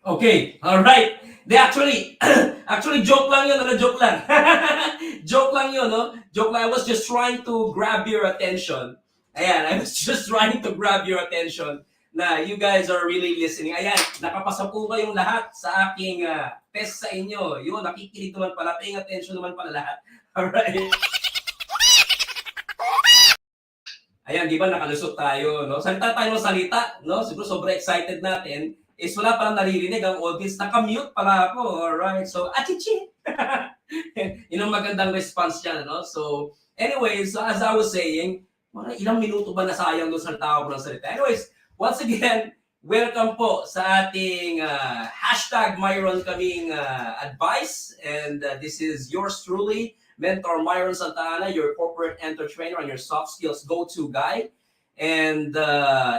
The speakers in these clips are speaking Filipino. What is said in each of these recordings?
Okay, all right. They actually, actually joke lang yun, ano, joke lang. Joke lang yun, no? Joke lang. I was just trying to grab your attention. Ayan, I was just trying to grab your attention na you guys are really listening. Ayan, nakapasa po kayong lahat sa aking test sa inyo. Yun, nakikinig naman pala. Paying attention naman pala lahat. Alright. Ayan, di ba nakalusot tayo, no? Salita tayo ng salita, no? Siguro sobrang excited natin. Is wala palang naririnig ang audience. Naka-mute pala ako. Alright, so achichi! Yun ang magandang response niya, no? So, anyways, so as I was saying, mga ilang minuto ba nasayang doon sa tao ko ng salita? Anyways, once again, welcome po sa ating hashtag Myron kaming advice. And this is yours truly, Mentor Myron Sta, your corporate entertainer and your soft skills go-to guy. And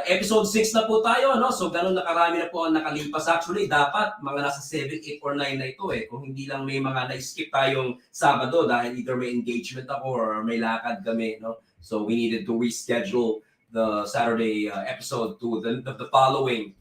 episode 6 na po tayo, no? So ganun na karami na po ang nakalipas. Actually, dapat mga nasa 7, 8, or 9 na ito eh. Kung hindi lang may mga na-skip tayong Sabado dahil either may engagement ako or may lakad kami, no? So we needed to reschedule the Saturday episode to the following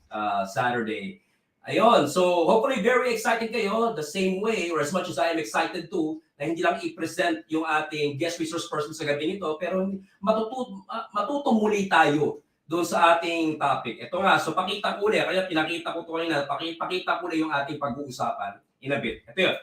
Saturday. Ayun, so hopefully very excited kayo the same way or as much as I am excited too na hindi lang i-present yung ating guest resource person sa gabi nito pero matuto muli tayo doon sa ating topic. Ito nga, so pakita ko ulit, kaya pinakita ko ito kanina, pakita ko ulit yung ating pag-uusapan in a bit. Ito yun.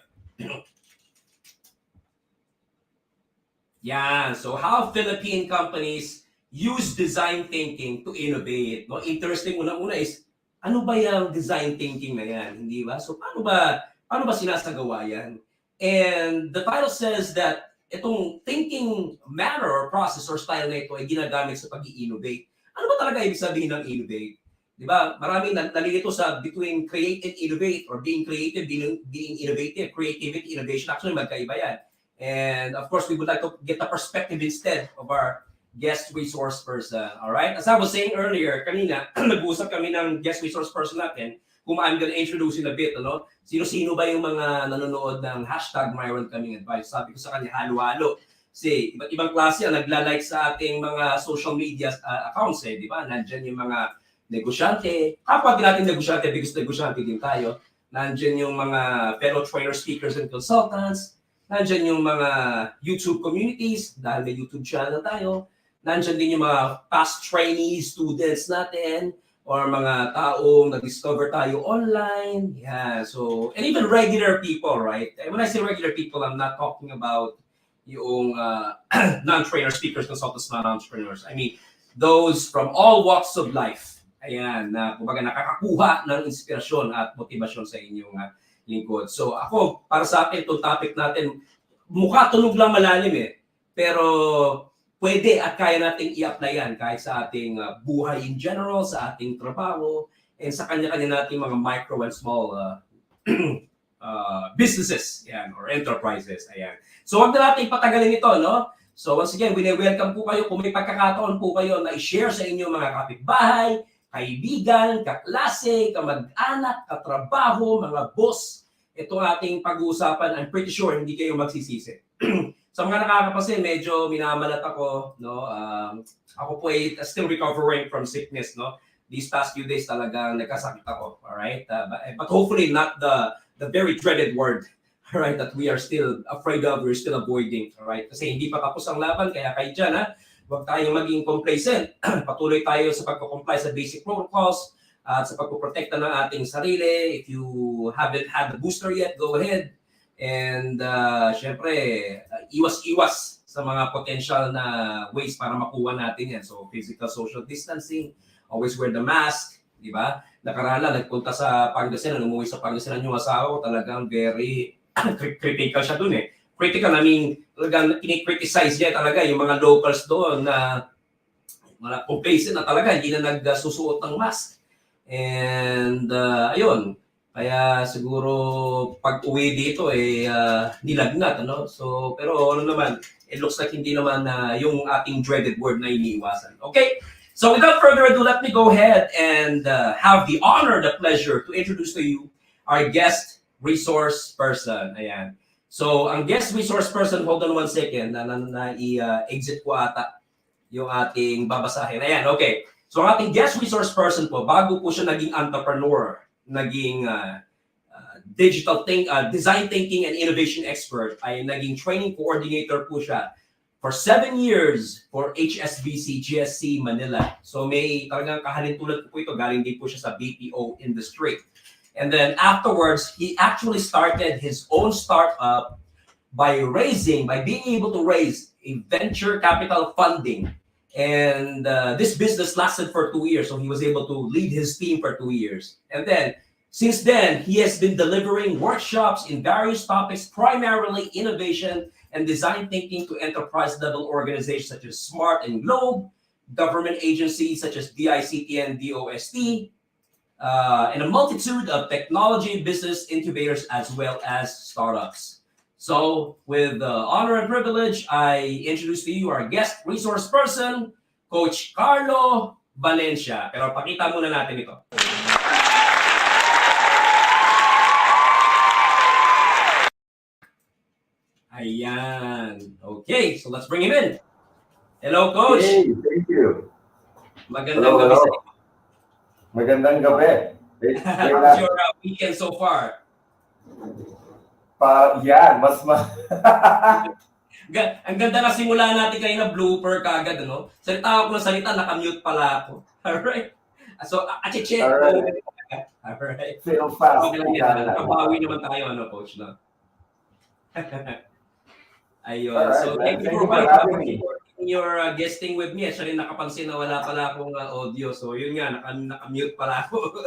Yan, so how Philippine companies use design thinking to innovate. No? Interesting una-una is, ano ba yung design thinking na yan? Hindi ba? So paano ba sinasagawa yan? And the title says that itong thinking manner or process or style na ito ay ginagamit sa pag-i-innovate. Ano ba talaga ibig sabihin ng innovate? Di ba? Maraming nalilito sa between create and innovate or being creative, being innovative, creativity, innovation. Actually, magkaiba yan. And of course, we would like to get the perspective instead of our guest resource person. All right? As I was saying earlier, kanina, nag-usap kami ng guest resource person natin kung I'm gonna introduce in a bit, ano? Sino-sino ba yung mga nanonood ng hashtag Myron Kaming Advice? Sabi ko sa kanya, halo-halo. Kasi iba't ibang klase ang nagla-like sa ating mga social media accounts, eh, di ba? Nandyan yung mga negosyante. Kapwa din natin negosyante because negosyante din tayo. Nandyan yung mga fellow trainer speakers and consultants. Nandyan yung mga YouTube communities dahil may YouTube channel tayo. Nandyan din yung mga past trainee students natin or mga taong nag-discover tayo online. Yeah, so, and even regular people, right? And when I say regular people, I'm not talking about yung non-trainer speakers, consultants, non-entrepreneurs. I mean, those from all walks of life. Ayan, na kumbaga nakakakuha ng inspirasyon at motivasyon sa inyong lingkod. So ako, para sa akin, itong topic natin, mukha tunog lang malalim eh. Pero pwede at kaya nating i-apply yan kahit sa ating buhay in general, sa ating trabaho, and sa kanya-kanya nating mga micro and small businesses yan, or enterprises. Ayan. So wag na natin patagalin ito, no? So once again, welcome po kayo kung may pagkakataon po kayo na i-share sa inyong mga kapitbahay, kaibigan, kaklase, kamag-anak, katrabaho, mga boss. Ito ating pag-uusapan. I'm pretty sure hindi kayo magsisisi. Sa mga nakakapansin, medyo minamalat ako, no? Ako po ay still recovering from sickness, no? These past few days talagang nagkasakit ako, all right? But hopefully not the very dreaded word, all right, that we are still afraid of, we're still avoiding, all right? Kasi hindi pa tapos ang laban, kaya kayo dyan, ha? Huwag tayong maging complacent. Patuloy tayo sa pagko-comply sa basic protocols at sa pagpoprotekta ng ating sarili. If you haven't had the booster yet, go ahead. And syempre, iwas-iwas sa mga potential na ways para makuha natin yan. So, physical social distancing, always wear the mask, di ba? Nakarala, nagpunta sa Pangasinan, umuwi sa Pangasinan yung asawa ko, talagang very critical siya dun eh. Critical, I mean, talagang kini-criticize niya talaga yung mga locals doon na mga complacent na talaga, hindi na nagsusuot ng mask. And ayun, kaya siguro pag uwi dito nilagnat, ano? So, pero ano naman, it looks like hindi naman yung ating dreaded word na iniiwasan. Okay? So without further ado, let me go ahead and have the honor, the pleasure to introduce to you our guest resource person. Ayan. So, ang guest resource person, hold on one second, i-exit ko ata yung ating babasahin. Ayan, okay. So, ang ating guest resource person po, bago po siya naging entrepreneur, naging design thinking and innovation expert, ay naging training coordinator po siya for 7 years for HSBC, GSC, Manila. So may talagang kahalintulad po ito, galing din po siya sa BPO industry. And then afterwards, he actually started his own startup by being able to raise a venture capital funding. And this business lasted for 2 years, so he was able to lead his team for 2 years. And then, since then, he has been delivering workshops in various topics, primarily innovation and design thinking to enterprise-level organizations such as SMART and Globe, government agencies such as DICT and DOST, and a multitude of technology business incubators as well as startups. So, with honor and privilege, I introduce to you our guest resource person, Coach Carlo Valencia. Pero pakita muna natin ito. Ayan. Okay, so let's bring him in. Hello, Coach. Hey, thank you. Magandang gabi sa inyo. Magandang gabi. How's your weekend so far? Yan, Ang ganda na simula natin kayo na blooper kagad, ano? Salita ako ng salita, nakamute pala ako. Alright. So, check. Alright. Feel fast. Nakabawi naman tayo, ano, Coach, no? Ayun. Alright, so, thank you for your guesting with me. Actually, nakapansin na wala pala akong audio. So, yun nga, nakamute pala ako.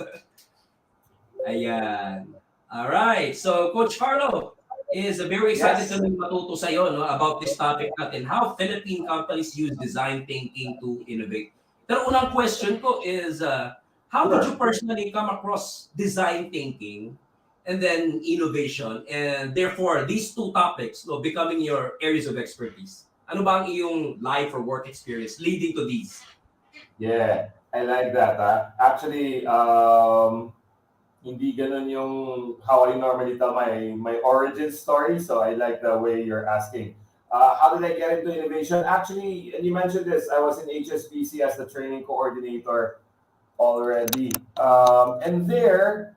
Ayan. Alright. So, Coach Carlo is very excited to matuto sa iyo, no, about this topic natin, how Philippine companies use design thinking to innovate. Pero unang question ko is, how did you personally come across design thinking and then innovation, and therefore these two topics, no, becoming your areas of expertise? Ano ba ang iyong life or work experience leading to these? Yeah, I like that. Actually, hindi ganun yung how I normally tell my origin story. So I like the way you're asking. How did I get into innovation? Actually, and you mentioned this, I was in HSBC as the training coordinator already. And there,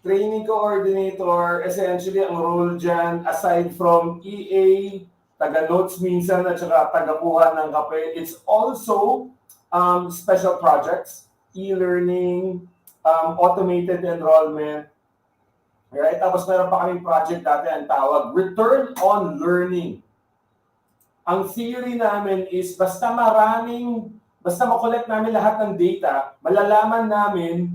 training coordinator, essentially ang role dyan, aside from EA, taga-notes minsan at saka taga-kuha ng kape, it's also special projects, e-learning, automated enrollment, right? Tapos meron pa kaming project dati ang tawag, return on learning. Ang theory namin is basta ma-collect namin lahat ng data, malalaman namin,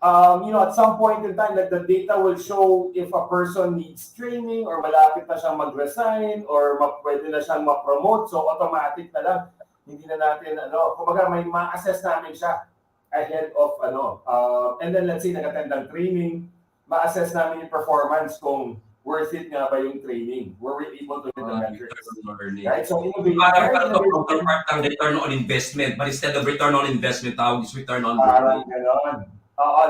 at some point in time, that the data will show if a person needs training or malapit na siyang mag-resign or pwede na siyang ma-promote. So automatic na lang. Hindi na natin, kumbaga may ma-assess namin siya ahead of, and then let's say nag-attend ng training, ma-assess namin yung performance kung worth it nga ba yung training. Were we able to hit the metrics? Right? So innovation. Parang return on investment, but instead of return on investment, tawag is return on learning.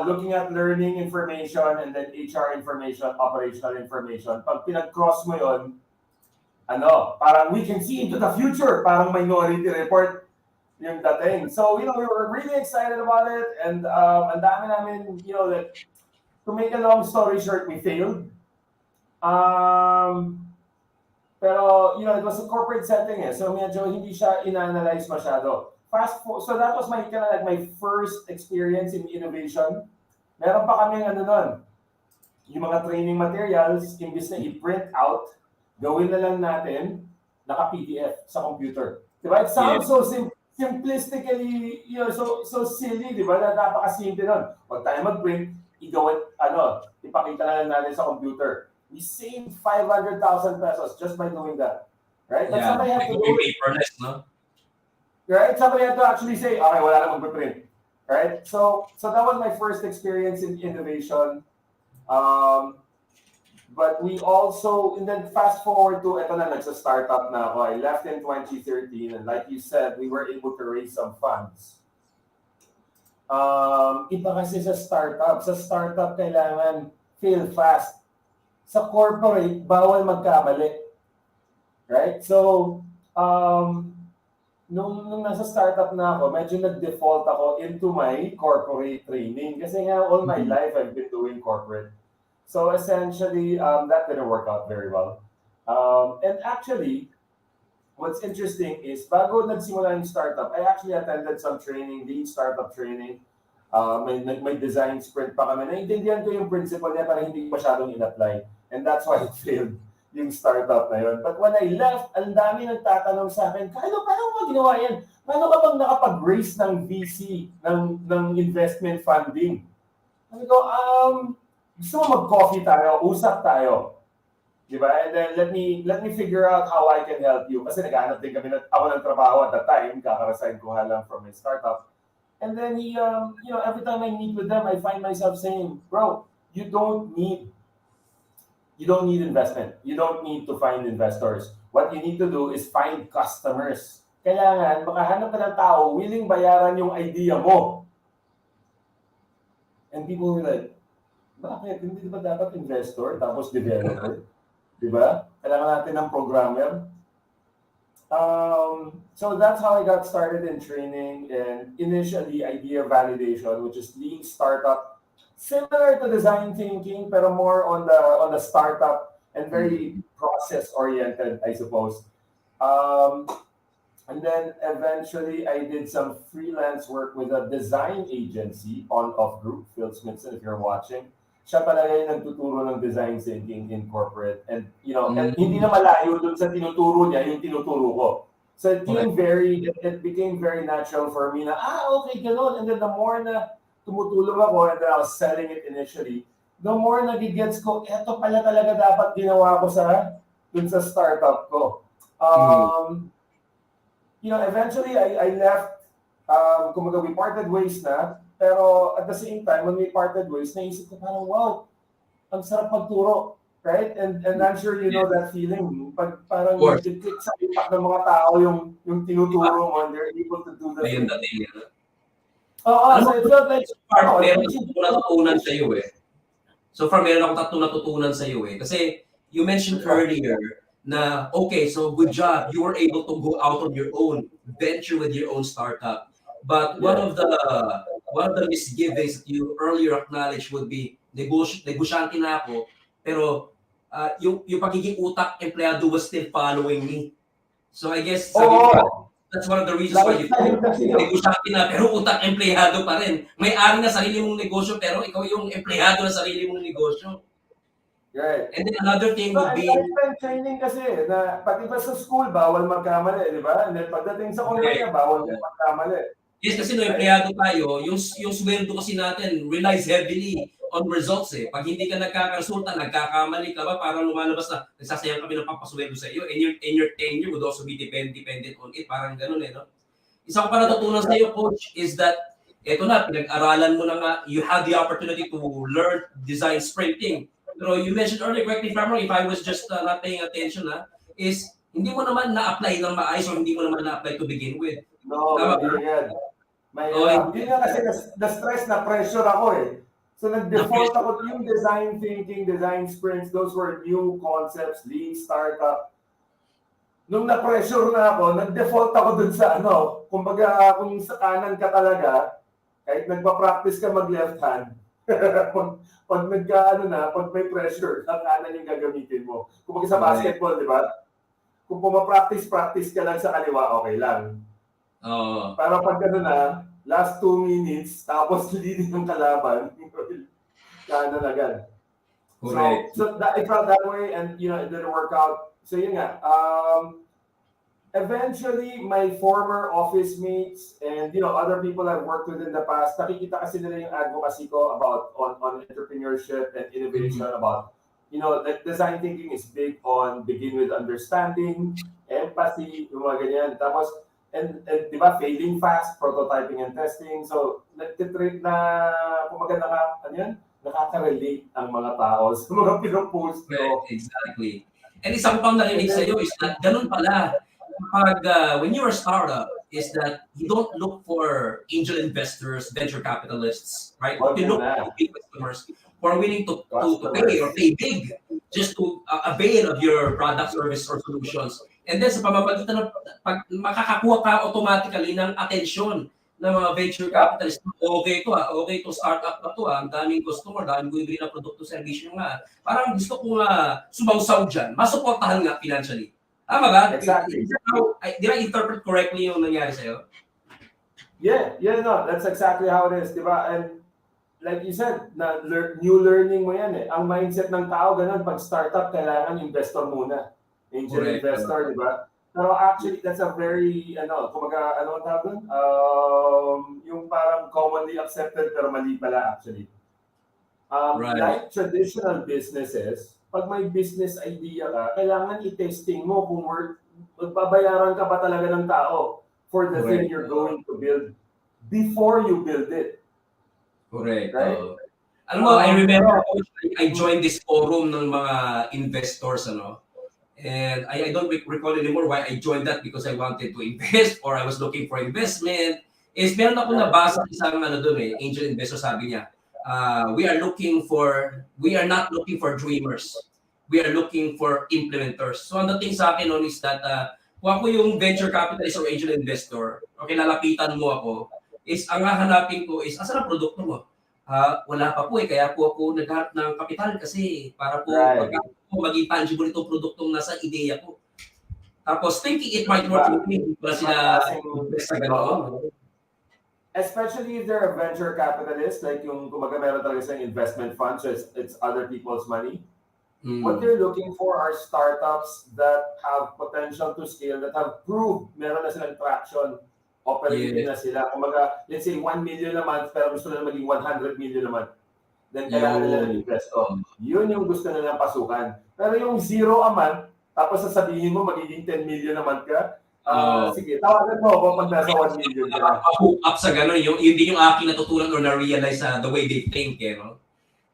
Looking at learning information and then HR information, operational information. Pag pinag-cross mo yun, parang we can see into the future. Parang minority report yung dating. So, we were really excited about it. And ang dami namin, like, to make a long story short, we failed. Pero, it was a corporate setting so medyo hindi siya in-analyze masyado. So that was my first experience in innovation. Meron pa kaming yung mga training materials, imbis na i-print out, gawin na lang natin naka-PDF sa computer. Diba? It sounds so simplistically, so silly, diba? Na napakasimple nun. Huwag tayo mag-print, ipakita na lang natin sa computer. We saved 500,000 pesos just by doing that. Right? But somebody had to do it. Paperless, no? Right? Somebody had to actually say, okay, wala na magpiprint. Right? So that was my first experience in innovation. But we also, and then fast forward to, ito na, nagsa-startup na ako. I left in 2013, and like you said, we were able to raise some funds. Iba kasi sa startup. Sa startup, kailangan fail fast. Sa corporate, bawal magkamali. Right? So, nung nasa startup na ako, medyo nag-default ako into my corporate training. Kasi nga, all my life, I've been doing corporate. So essentially, that didn't work out very well. And actually, what's interesting is, bago nagsimula yung startup, I actually attended some training, lean startup training. May design sprint pa kami. Naintindihan ko yung principle niya para hindi masyadong in-apply. And that's why it failed yung startup na yun. But when I left, ang dami nagtatanong sa akin, Carlo, paano mo ginawa yan? Paano ka bang nakapag-raise ng VC, ng investment funding? Sabi ko, gusto mo mag-coffee tayo, usap tayo. Diba? And then let me figure out how I can help you. Kasi naghahanap din kami ako ng trabaho at that time, kaka-resign ko lang from my startup. And then every time I meet with them, I find myself saying, bro, you don't need investment. You don't need to find investors. What you need to do is find customers. Kailangan makahanap ka ng tao willing bayaran yung idea mo. And people were like, bakit? Hindi ba dapat investor tapos developer? Diba? Kailangan natin ng programmer. So that's how I got started in training and initially idea validation, which is lean startup, similar to design thinking, pero more on the startup and very process oriented, I suppose. And then eventually I did some freelance work with a design agency on-off group, Phil Smithson, if you're watching. Siya talaga yung nagtuturo ng design thinking in corporate. And, and hindi na malayo dun sa tinuturo niya, yung tinuturo ko. So it became very natural for me na, okay, ganun. And then the more na tumutulong ako, and then I was selling it initially, the more nagigets ko, eto pala talaga dapat ginawa ko dun sa startup ko. Eventually I left, kumaga we parted ways na, pero at the same time, when we parted ways, naisip ko parang, wow, ang sarap magturo, right? And I'm sure you know that feeling. Pag parang sa impact ng mga tao yung tinuturo mo, and they're able to do the thing. So it felt like, meron akong natutunan sa iyo eh. So far, meron akong tatlong natutunan sa iyo eh. Kasi you mentioned earlier na, okay, so good job. You were able to go out on your own, venture with your own startup. But one of the misgivings that you earlier acknowledged would be, negosyante na ako, pero yung pagiging utak empleyado was still following me. So I guess, that's one of the reasons why you negosyante na, pero utak empleyado pa rin. May-ari na sarili mong negosyo, pero ikaw yung empleyado na sarili mong negosyo. Right. And then another thing would be... training kasi, na pati ba sa school, bawal magkamali, di ba? And then pagdating sa kumpanya, bawal magkamali. Yes, kasi empleyado tayo, yung sweldo kasi natin relies heavily on results eh. Pag hindi ka nagkakaresulta, nagkakamali ka ba, parang lumalabas na nagsasayang kami ng papasweldo sa iyo, and your tenure would also be dependent on it. Parang ganun eh, no? Isa ko pa natutunan sa iyo, Coach, is that, eto na, pinag-aralan mo na nga, you had the opportunity to learn design sprinting. Pero you mentioned earlier, correct me if I'm wrong, if I was just not paying attention, is hindi mo naman na-apply ng maayos or hindi mo naman na-apply to begin with. No, hindi yan. Yun nga kasi na-stress, na-pressure ako eh. So nag-default ako yung design thinking, design sprints, those were new concepts, lean startup. Nung na-pressure na ako, nag-default ako dun sa kumbaga kung sa kanan ka talaga, kahit nagpa-practice ka mag-left hand, pag may pressure, ang kanan yung gagamitin mo. Kumbaga sa basketball, di ba? Kung puma-practice ka lang sa kaliwa, okay lang. Para pag last 2 minutes, tapos leading ng kalaban, kanan agad. Correct. So it felt that way, and it didn't work out. So yun nga. Eventually, my former office mates and other people I've worked with in the past, nakikita kasi nila yung advocacy ko about on entrepreneurship and innovation, about that design thinking is big on begin with understanding, empathy, yung mga ganyan. Tapos and di ba, failing fast, prototyping and testing. So nagtitrip na kumaga nakaka-relate ang mga tao sa mga pinopost ko. Exactly. And isa ko pang narinig sa iyo is that ganun pala. When you're a startup, is that you don't look for angel investors, venture capitalists, right? You look for big customers who are willing to pay or pay big just to avail of your product, service, or solutions. And then sa pamamagitan ng pag makakakuha ka automatically ng atensyon ng mga venture capitalists. Okay to okay to startup na to ang daming customer, daming bumibili ng produkto, serbisyo nga. Parang gusto ko nga sumawsaw dyan, masuportahan nga financially. Tama ba? Exactly. Did I interpret correctly yung nangyari sa'yo? Yeah, no, that's exactly how it is, di ba? And like you said, new learning mo yan eh. Ang mindset ng tao, ganun, pag startup, kailangan investor muna. Angel Correct. investor, di ba? Pero actually, that's a very, kumaga, ang tawag dun? Yung parang commonly accepted, pero mali pala actually. Right. Like traditional businesses, pag may business idea ka, kailangan i-testing mo kung magbabayaran ka ba talaga ng tao for the thing you're going to build before you build it. Correct. Right? Alam mo, I remember I joined this forum ng mga investors, and I don't recall anymore why I joined that because I wanted to invest or I was looking for investment. Meron ako nabasa isang doon angel investor, sabi niya, we are not looking for dreamers. We are looking for implementers. So ang dating sa akin noon is that kung ako yung venture capitalist or angel investor, o kinalapitan mo ako, is ang hahanapin ko is, asan ang produkto mo? Wala pa po kaya po ako naghanap ng kapital kasi para po maging tangible itong produktong nasa ideya ko. Tapos thinking it might work with me, para sila sa gano'n. Especially if they're a venture capitalist, like yung kumaga meron talaga sa investment fund, so it's other people's money. What they're looking for are startups that have potential to scale, that have proved meron na silang traction, operating na sila. Kumaga, let's say 1 million a month, pero gusto nila maging 100 million a month. Then kailangan nila ng investor. Yun yung gusto nilang pasukan. Pero yung 0 a month, tapos sasabihin mo magiging 10 million a month ka, sige, tawagan mo ako pag nasa 1 million ka. Hook up sa gano'n, yun din yung aking natutunan or na-realize the way they think, no?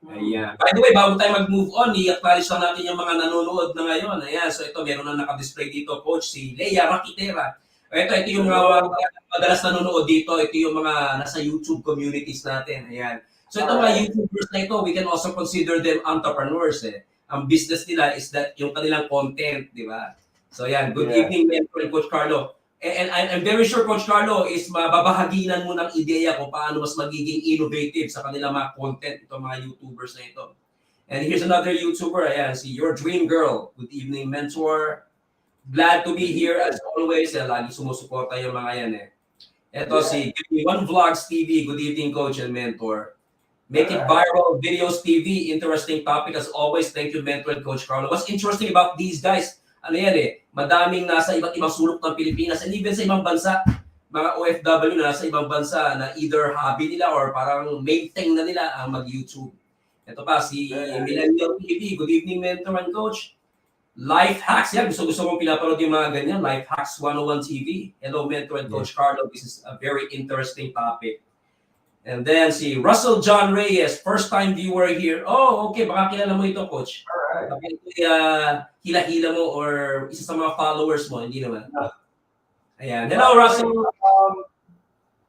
Ayan. By the way, bago tayo mag-move on, i-acknowledge lang natin yung mga nanonood na ngayon. Ayan, so ito, meron na naka-display dito, Coach, si Leia Rakitera. Ito yung mga madalas nanonood dito. Ito yung mga nasa YouTube communities natin. Ayan. So ito mga YouTubers na ito, we can also consider them entrepreneurs. Ang business nila is that yung kanilang content, di ba? So ayan, good evening, Mentor and Coach Carlo. And I'm very sure Coach Carlo is mababahaginan mo ng ideya kung paano mas magiging innovative sa kanilang mga content, itong mga YouTubers na ito. And here's another YouTuber, ayan, si Your Dream Girl. Good evening, Mentor. Glad to be here as always. Lagi sumusuporta yung mga yan Ito si Give Me One Vlogs TV. Good evening, Coach and Mentor. Make It Viral Videos TV. Interesting topic as always. Thank you, Mentor and Coach Carlo. What's interesting about these guys? Madaming nasa iba't ibang sulok ng Pilipinas and even sa ibang bansa, mga OFW na nasa ibang bansa na either hobby nila or parang main thing na nila ang mag-YouTube. Ito pa, si Millennial TV. Good evening, Mentor and Coach. Life Hacks. Yan, gusto kong pinapanood yung mga ganyan. Life Hacks 101 TV. Hello, Mentor and Coach Carlo. This is a very interesting topic. And then si Russell John Reyes, first-time viewer here. Oh, okay. Baka kilala mo ito, Coach. Alright. Baka ito hila-hila mo or isa sa mga followers mo. Hindi naman. Ayan. Hello, Russell.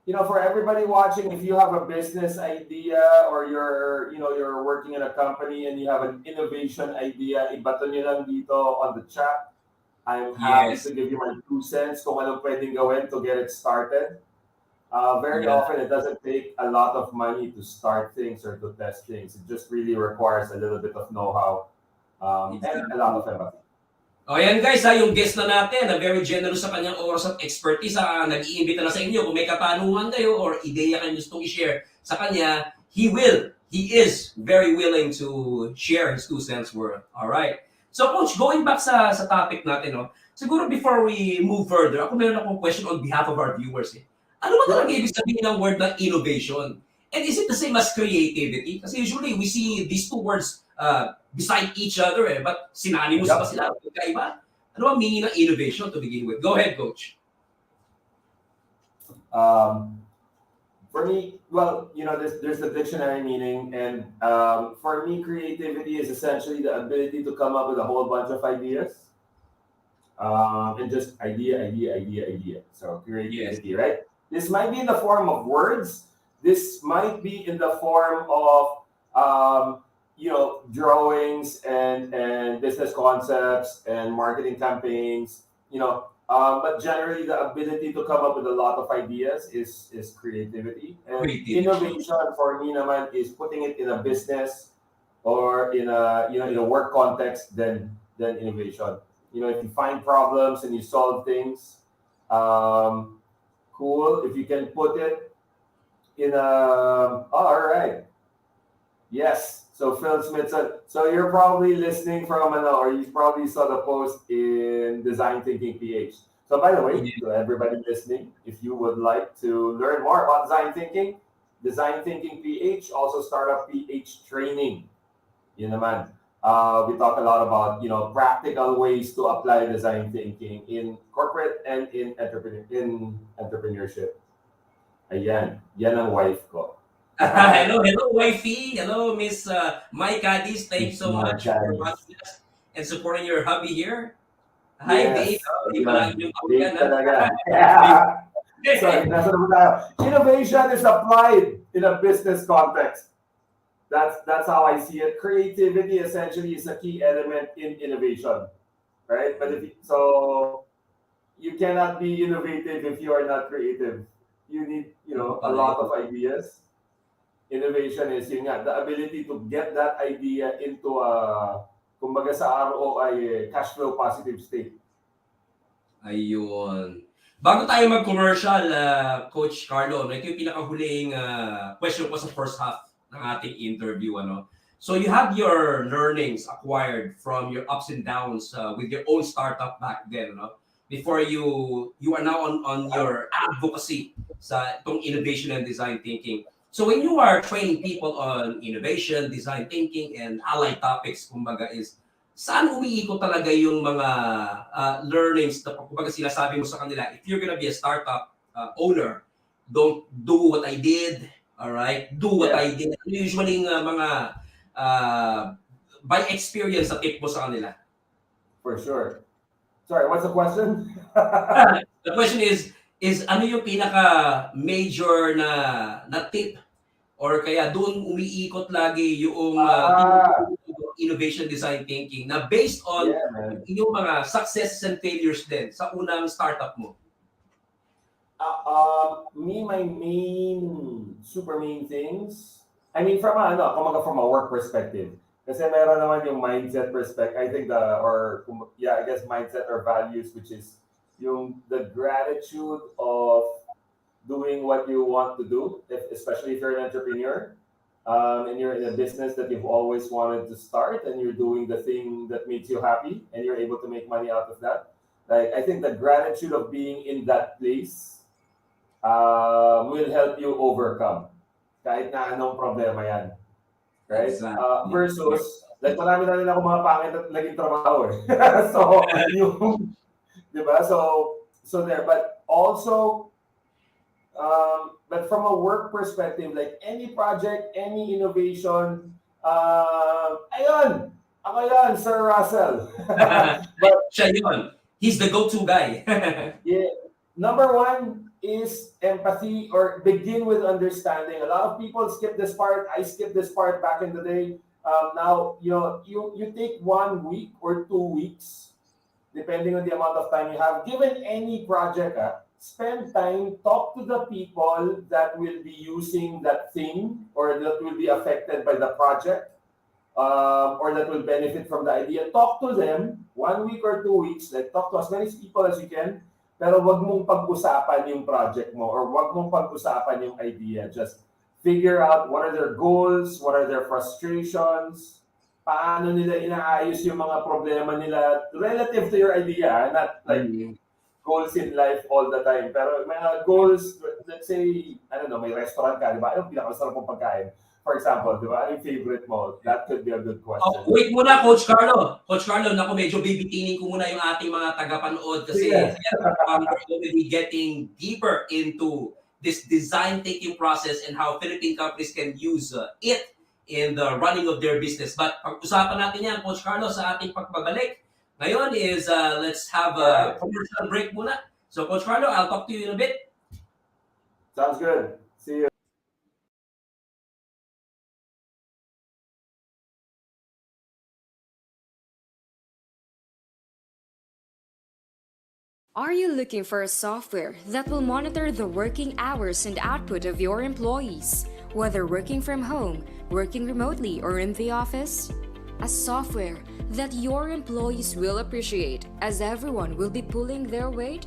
For everybody watching, if you have a business idea or you're working in a company and you have an innovation idea, ibato nyo lang dito on the chat. I'm happy to give you my 2 cents kung anong pwedeng gawin to get it started. Very often, it doesn't take a lot of money to start things or to test things. It just really requires a little bit of know-how and a lot of empathy. Ayan guys, yung guest na natin, very generous sa kanyang oras at expertise. Nag-iimbita na sa inyo kung may katanungan kayo or ideya kayo gustong i-share sa kanya, he is very willing to share his 2 cents worth. Alright. So Coach, going back sa topic natin, siguro before we move further, meron akong question on behalf of our viewers. Ano ba talaga ibig sabihin ng word na innovation? And is it the same as creativity? Kasi usually we see these 2 words beside each other but synonymous ba sila? Magkaiba? Ano ang meaning ng innovation to begin with? Go ahead, Coach. For me, well, there's the dictionary meaning, and for me, creativity is essentially the ability to come up with a whole bunch of ideas, and just idea. So creativity, right? This might be in the form of words. This might be in the form of, drawings and business concepts and marketing campaigns. But generally, the ability to come up with a lot of ideas is creativity, and Creativity. innovation for me naman is putting it in a business or in a in a work context than innovation. If you find problems and you solve things, um, cool. If you can put it in a all right. Yes. So Phil Smith said, so you're probably listening from or you probably saw the post in Design Thinking PH. So by the way, Yeah. to everybody listening, if you would like to learn more about Design Thinking PH, also Startup PH training. Yun naman. We talk a lot about practical ways to apply design thinking in corporate and in entrepreneurship. Ayan, yan ang wife ko. Hello, hello, wifey. Hello, Miss Mike Addis. Thanks Miss so much for Marchandis. watching us and supporting your hubby here. Hi, babe. Yes, Oh, di pala yun. yung Big yan, ha? talaga. Babe. Sorry, nasa naman tayo. Innovation is applied in a business context. That's how I see it. Creativity essentially is a key element in innovation, right? But you cannot be innovative if you are not creative. You need, Ano a pala lot yun? of ideas. Innovation is yun nga, the ability to get that idea into kumbaga sa ROI, cash flow positive state. Ayun. Bago tayo mag-commercial, Coach Carlo, ito yung pinakahuling question ko sa first half ng ating interview. So you have your learnings acquired from your ups and downs with your own startup back then, before you are now on your advocacy sa itong innovation and design thinking. So when you are training people on innovation, design thinking, and allied topics, kumbaga saan umiikot talaga yung mga learnings na kumbaga sinasabi mo sa kanila, if you're gonna be a startup owner, don't do what I did, all right? Do what Yeah, I did. Usually mga uh, by experience sa tip mo sa kanila. for sure. Sorry, what's the question? The question is ano yung pinaka major na tip or kaya doon umiikot lagi yung Ah, innovation design thinking na based on yeah, man. yung mga successes and failures din sa unang startup mo. My super main things. I mean, from a work perspective. Kasi meron naman yung mindset perspective. I think I guess mindset or values, which is the gratitude of doing what you want to do, especially if you're an entrepreneur, and you're in a business that you've always wanted to start, and you're doing the thing that makes you happy, and you're able to make money out of that. Like I think the gratitude of being in that place will help you overcome kahit na anong problema yan. Right? Exactly. Versus, like marami na rin ako mga pangit at naging trabaho eh. So, di ba? So there. But also, but from a work perspective, like any project, any innovation, ayun, ako yan, Sir Russell. But Siya yun. He's the go-to guy. yeah, number one is empathy or begin with understanding. A lot of people skip this part. I skipped this part back in the day. Now, you take 1 week or 2 weeks, depending on the amount of time you have. Given any project, spend time, talk to the people that will be using that thing or that will be affected by the project. Or that will benefit from the idea, talk to them 1 week or 2 weeks, like talk to as many people as you can, pero wag mong pag-usapan yung project mo or wag mong pag-usapan yung idea. Just figure out what are their goals, what are their frustrations, paano nila inaayos yung mga problema nila relative to your idea, not like goals in life all the time. Pero mga goals, let's say, I don't know, may restaurant ka, di ba? Anong pinakasarap mong pagkain? For example, di ba? Ano yung favorite mo? That could be a good question. Wait muna, Coach Carlo. Coach Carlo, naku, medyo bibitinin ko muna yung ating mga tagapanood kasi Yeah. we're already getting deeper into this design thinking process and how Philippine companies can use it in the running of their business. But pag-usapan natin yan, Coach Carlo, sa ating pagbabalik. Ngayon is let's have All a right. commercial break muna. So, Coach Carlo, I'll talk to you in a bit. Sounds good. See you. Are you looking for a software that will monitor the working hours and output of your employees, whether working from home, working remotely, or in the office? A software that your employees will appreciate as everyone will be pulling their weight?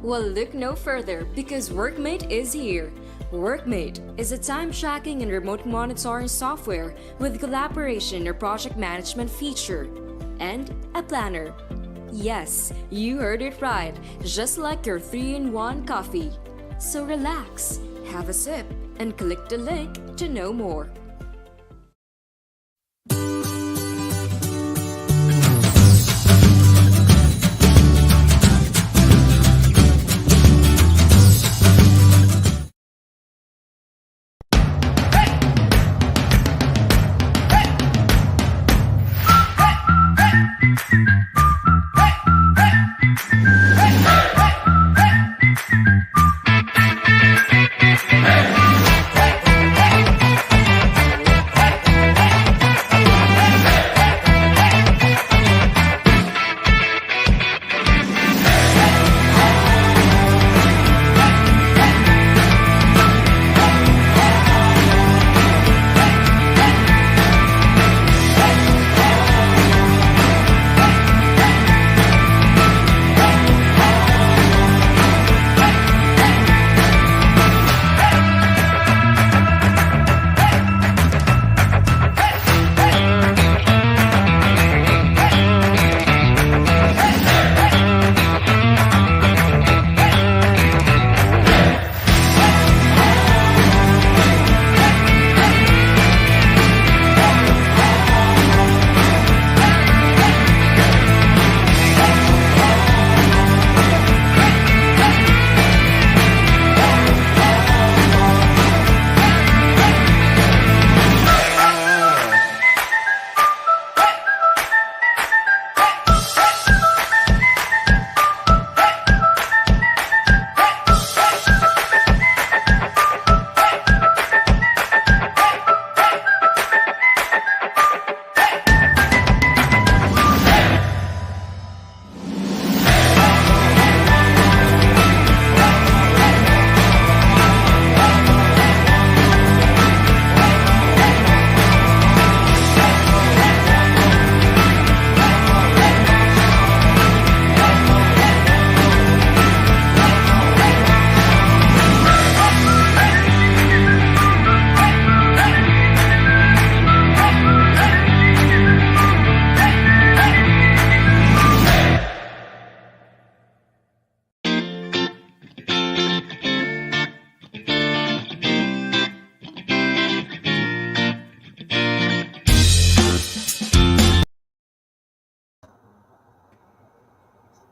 Well, look no further because Workmate is here. Workmate is a time tracking and remote monitoring software with collaboration or project management feature and a planner. Yes, you heard it right, just like your 3-in-1 coffee. So relax, have a sip, and click the link to know more.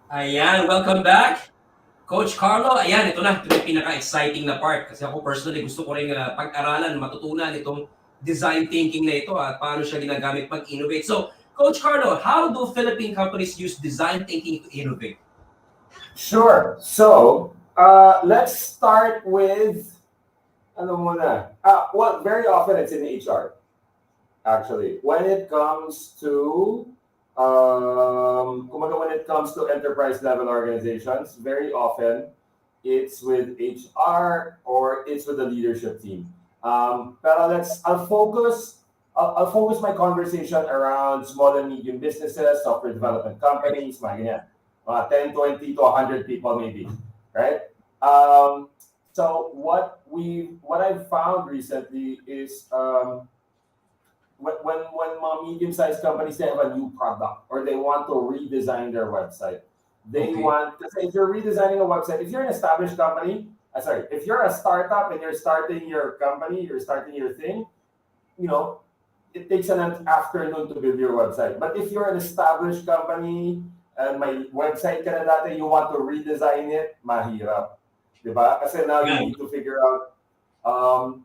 Ayan, welcome back. Coach Carlo, ayan, ito na. Ito na yung pinaka-exciting na part. Kasi ako personally, gusto ko rin pag-aralan, matutunan itong design thinking na ito at paano siya ginagamit pag-innovate. So, Coach Carlo, how do Philippine companies use design thinking to innovate? Sure. So, let's start with, ano muna? Well, very often it's in HR, actually. When it comes to, when it comes to enterprise level organizations, very often it's with HR or it's with the leadership team. Pero I'll focus my conversation around small and medium businesses, software development companies, mga ganyan. Mga 10, 20 to 100 people maybe, right? So what I've found recently is when medium-sized companies, they have a new product or they want to redesign their website. They want, if you're redesigning a website, if you're an established company, if you're a startup and you're starting your company, you're starting your thing, it takes an afternoon to build your website. But if you're an established company and my website ka na dati, you want to redesign it, mahirap. Diba? Kasi now you need to figure out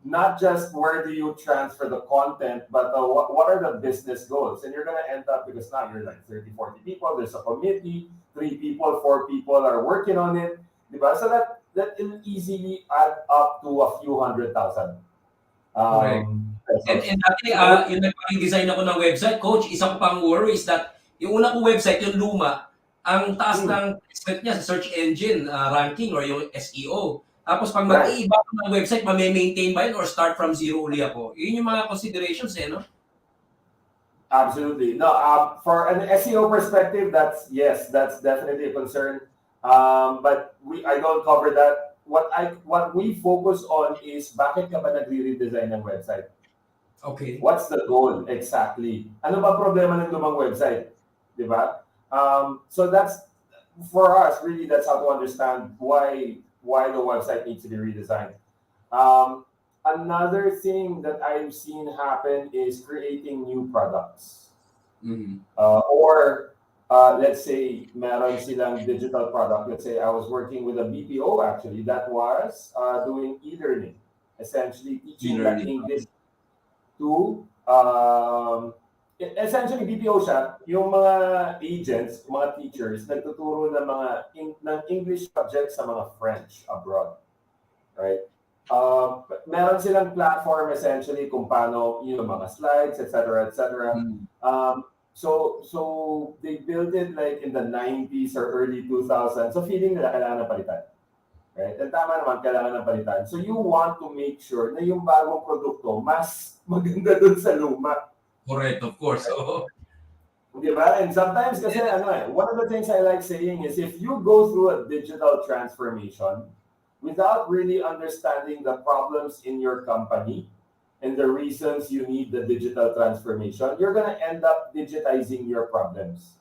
not just where do you transfer the content, but what are the business goals? And you're going to end up, because now you're like 30, 40 people, there's a committee, 3 people, 4 people are working on it. Diba? So that will easily add up to a few 100,000. And dati, yung nag-design ako ng website, Coach, isa ko pang worry is that yung una kong website, yung luma, ang taas ng expect niya sa search engine ranking or yung SEO. Tapos pag Right. mag-iiba ako ng website, ma-maintain ba yun or start from zero uli ako? Yun yung mga considerations no? Absolutely. No, for an SEO perspective, that's definitely a concern. But I don't cover that. What we focus on is bakit ka ba nagre-redesign ng website? Okay. What's the goal exactly? Ano ba problema ng lumang website? Di ba? So that's, for us, really, that's how to understand why the website needs to be redesigned. Another thing that I've seen happen is creating new products. Mm-hmm. Or let's say meron silang digital product. Let's say I was working with a BPO actually that was doing e-learning, essentially teaching the English to essentially BPO siya, yung mga agents, mga teachers, nagtuturo ng ng English subjects sa mga French abroad. Right? Meron silang platform essentially kung paano yung mga slides, etc., etc. So they built it like in the 90s or early 2000s. So feeling nila kailangan ng palitan. Right? And tama naman, kailangan ng palitan. So you want to make sure na yung bagong produkto mas maganda dun sa luma. Correct, of course. So, di ba? And sometimes kasi one of the things I like saying is if you go through a digital transformation without really understanding the problems in your company and the reasons you need the digital transformation, you're gonna end up digitizing your problems.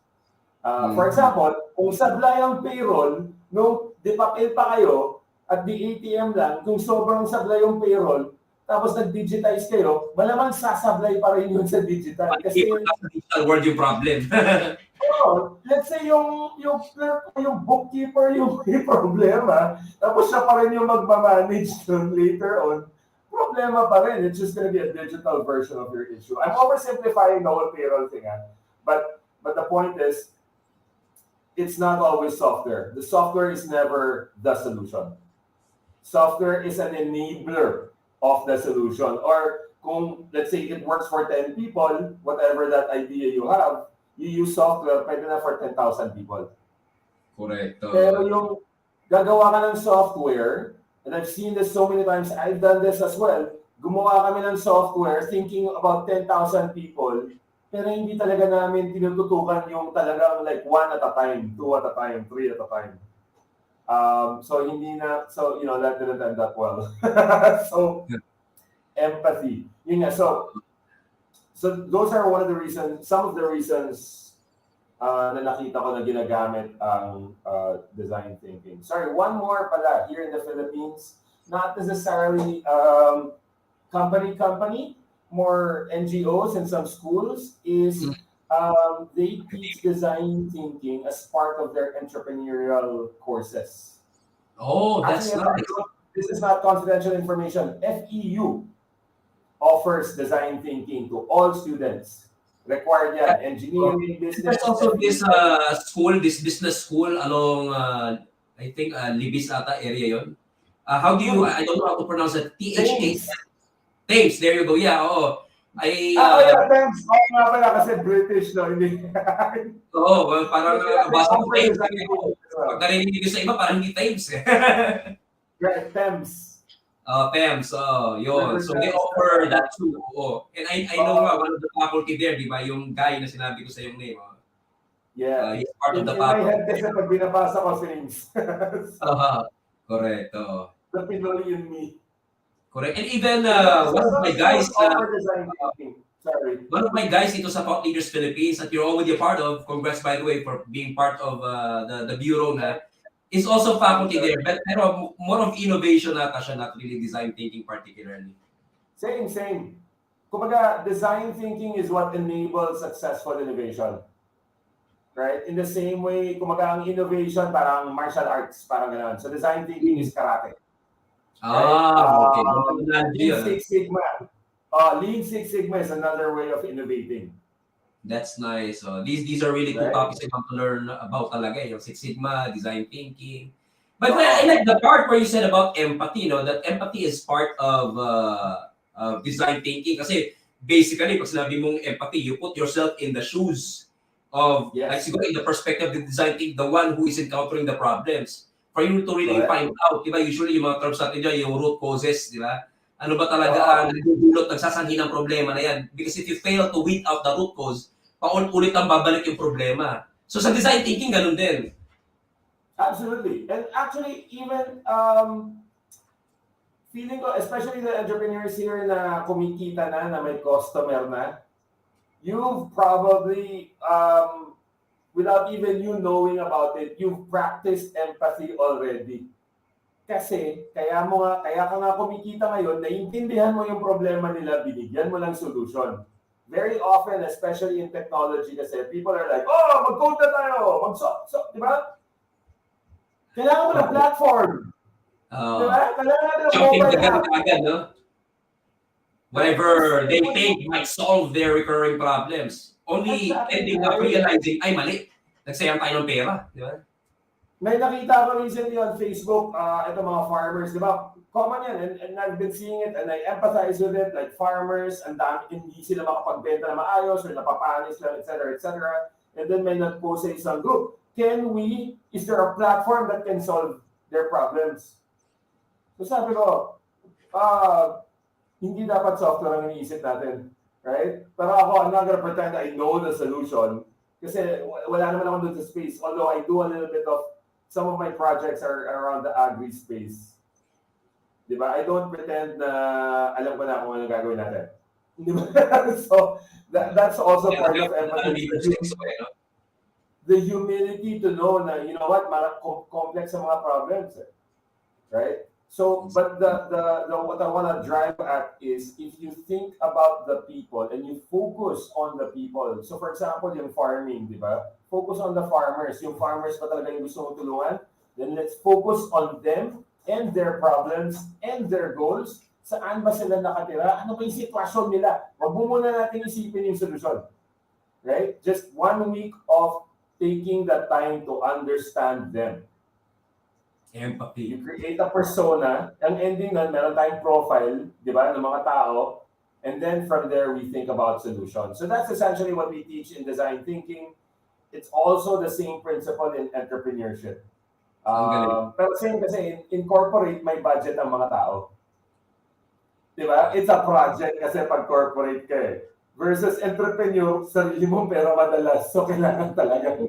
For example, kung sablay ang payroll, nung di papel pa kayo at di ATM lang, kung sobrang sablay yung payroll, tapos nag-digitize kayo, malamang sasablay pa rin yun sa digital. Kasi sa digital world yung problem. let's say yung bookkeeper yung may problema, tapos siya pa rin yung magmamanage nun later on, problema pa rin. It's just gonna be a digital version of your issue. I'm oversimplifying the whole payroll thing, but the point is, it's not always software. The software is never the solution. Software is an enabler of the solution. Or kung, let's say, it works for 10 people, whatever that idea you have, you use software, pwede na for 10,000 people. Correct. Pero yung gagawa ka ng software, and I've seen this so many times, I've done this as well, gumawa kami ng software thinking about 10,000 people, pero hindi talaga namin tinututukan yung talagang like 1 at a time, 2 at a time, 3 at a time. So that didn't end up well. So empathy. Yun nga, so those are some of the reasons na nakita ko na ginagamit ang design thinking. Sorry, one more pala here in the Philippines, not necessarily company, more NGOs and some schools is they teach design thinking as part of their entrepreneurial courses. Oh, that's nice. This is not confidential information. FEU offers design thinking to all students. Required yan. Engineering, business. There's also this business school along, I think, Libis ata area yon. How do you, I don't know how to pronounce it. THA. Thames, there you go. Yeah, oo. Thames. Oo nga pala kasi British, no? Hindi. Oo, parang basa ko Thames. Pag narinig ko sa iba, parang hindi Thames. Right, Thames. Thames, yun. So they offer that too. And I know nga, one of the faculty there, di ba? Yung guy na sinabi ko sa yung name. Yeah. He's part of the faculty. In my head faculty. kasi pag binabasa ko Thames. Correct. The Pinoy in me. Correct. And even one of my guys, one of my guys dito sa Thought Leaders Philippines that you're already a part of, congrats by the way for being part of the bureau na, is also faculty there. But pero more of innovation nata siya, not really design thinking particularly. Same. Kumbaga, design thinking is what enables successful innovation. Right? In the same way, kumbaga ang innovation parang martial arts, parang gano'n. So design thinking is karate. Okay. Lean Six Sigma. Lean Six Sigma is another way of innovating. That's nice. These are really cool topics I want to learn about talaga. Yung Six Sigma, design thinking. But I like the part where you said about empathy, that empathy is part of design thinking. Kasi basically, pag sinabi mong empathy, you put yourself in the shoes of, Yes. like siguro in the perspective of the design team, the one who is encountering the problems. For you to really Correct. find out, di ba, usually yung mga terms natin dyan, yung root causes, di ba? Ano ba talaga Oo. ang nagdudulot, nagsasanhi ng problema na yan? Because if you fail to weed out the root cause, paulit-ulit ang babalik yung problema. So sa design thinking, ganun din. Absolutely. And actually, even feeling ko, especially the entrepreneurs here na kumikita na may customer na, you've probably, without even you knowing about it, you've practiced empathy already. Kasi, kaya ka nga kumikita ngayon, naiintindihan mo yung problema nila, binigyan mo lang solution. Very often, especially in technology kasi, people are like, oh, mag-code na tayo, di ba? Kailangan mo ng platform. Di ba? Kailangan natin ng Jumping mobile app. agad, no? Whatever they think might solve their recurring problems. Only ending up realizing, ay mali, nagsayang tayo ng pera. Di ba? May nakita ko recently on Facebook, ito mga farmers, di ba? Common yan, and I've been seeing it, and I empathize with it, like farmers, and hindi sila makapagbenta na maayos, or napapanis lang, etc., etc. And then may nag-post sa isang group, is there a platform that can solve their problems? So sabi ko, hindi dapat software ang iniisip natin, right? Pero ako, I'm not gonna pretend I know the solution kasi wala naman ako dun sa space. Although I do a little bit of, some of my projects are around the agri space. Diba? I don't pretend na alam ko na kung ano gagawin natin. Diba? So, that's also part of empathy. The humility to know na, you know what, complex ang mga problems. Right? So, but the what I want to drive at is if you think about the people and you focus on the people. So, for example, yung farming, di ba? Focus on the farmers. Yung farmers pa talaga yung gusto mong tulungan. Then let's focus on them and their problems and their goals. Saan ba sila nakatira? Ano ba yung sitwasyon nila? Wag mo muna natin isipin yung solusyon. Right? Just 1 week of taking the time to understand them. Empathy. You create a persona, ang ending nun, meron tayong profile, di ba, ng mga tao, and then from there, we think about solutions. So that's essentially what we teach in design thinking. It's also the same principle in entrepreneurship. Pero same kasi, in corporate, may budget ang mga tao. Di ba? It's a project kasi pag corporate ka eh. Versus entrepreneur, sarili mo pero madalas. So, kailangan talaga.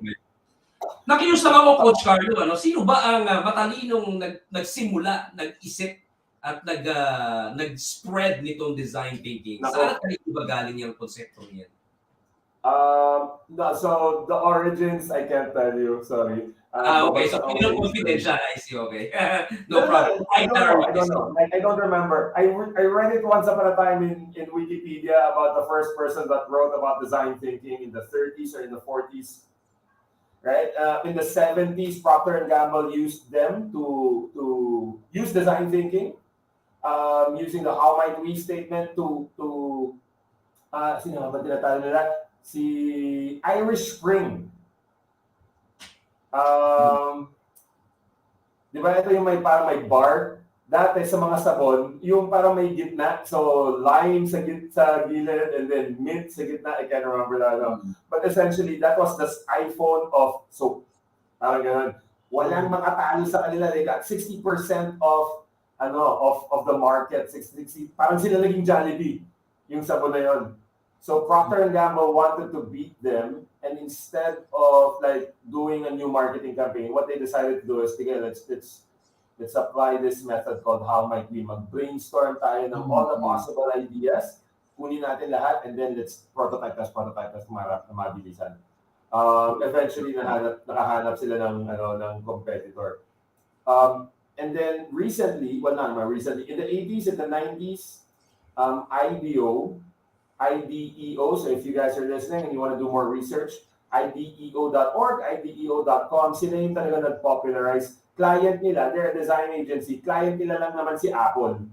Nakius lang ako, Coach Carlo, ano? Sino ba ang matalinong nagsimula, nag-isip, at nag-spread nitong design thinking? Saan kanino ba galing yung konsepto niyan? No, so the origins, I can't tell you, sorry. Okay, so confidential, I see, okay. No problem. I don't know. I don't remember. I read it once upon a time in Wikipedia about the first person that wrote about design thinking in the 30s or in the 40s. Right? In the 70s, Procter & Gamble used them to use design thinking, using the how might we statement to sino ba tinatawag nila? Si Irish Spring. Di ba ito yung parang may bar? Dati sa mga sabon, yung parang may gitna. So, lime sa gilid and then mint sa gitna. I can't remember that. But essentially, that was the iPhone of soap. Parang ganun. Walang makatalo sa kanila. They got 60% of the market. 60, parang sila naging Jollibee, yung sabon na yun. So, Procter & Gamble wanted to beat them. And instead of like doing a new marketing campaign, what they decided to do is, let's apply this method called how might we mag-brainstorm tayo ng all the possible ideas, kunin natin lahat, and then let's prototype kumarap na mabilisan. Eventually, nakahanap sila ng competitor. And then recently, in the 80s and the 90s, IDEO, so if you guys are listening and you want to do more research, IDEO.org, IDEO.com, sila yung talaga nag-popularize. Client nila, they're a design agency, client nila lang naman si Apple.